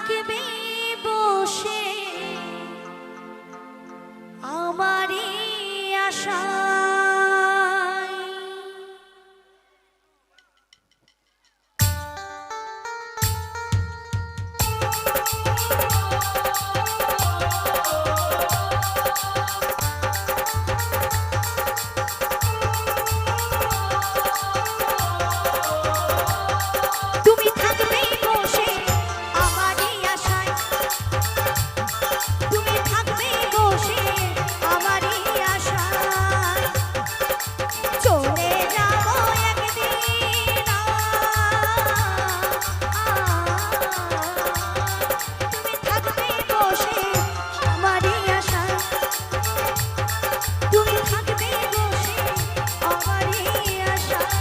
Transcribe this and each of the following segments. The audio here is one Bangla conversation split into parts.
থাকবে বসে আমারই আশায়। তুমি থাকবে বসে আমারই আশায়, তুমি থাকবে বসে আমারই আশায়। চলে যাব একদিন তুমি থাকবে বসে আমারই আশায়, তুমি থাকবে বসে আমারই আশায়।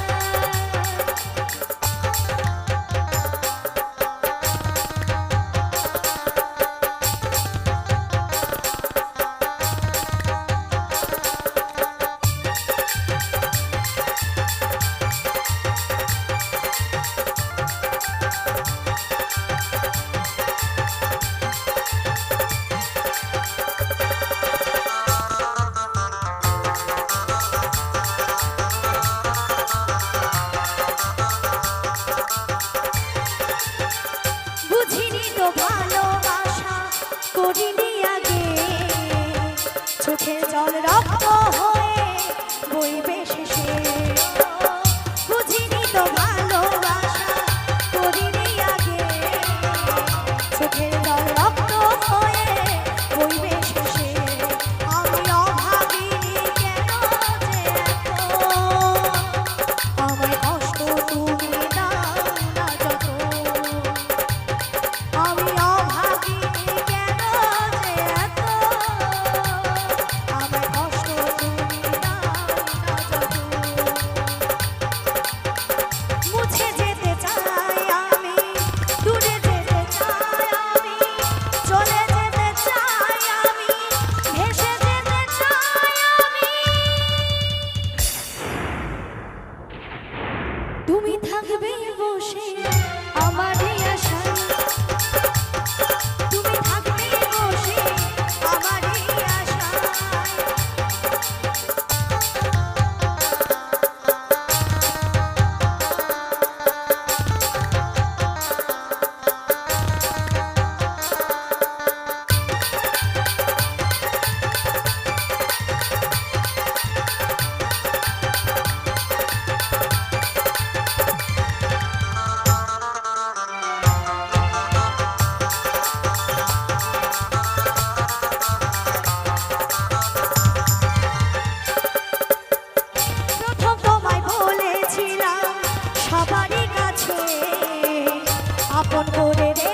বুঝিনি তো ভালোবাসা করিনি আগে, চোখের জল রক্ত হয়ে বইবে শেষে। বুঝিনি তো ভালোবাসা করিনি আগে, চোখের জল রক্ত হয়ে বইবে শেষে। আমি অভাগিনী কেন যে এত, আমায় কষ্ট তুমি দাও না যত। আমি অভাগিনী কেন যে এত, আমায় কষ্ট তুমি দাও না যত। মুছে যেতে চাই আমি, দূরে যেতে চাই আমি, চলে যেতে চাই আমি, ভেসে যেতে চাই আমি। তুমি থাকবে বসে আমারই আশায়, তুমি থাকবে বসে আমারই আশায়। প্রথম তোমায় বলেছিলাম সবারই কাছে আপন করে রে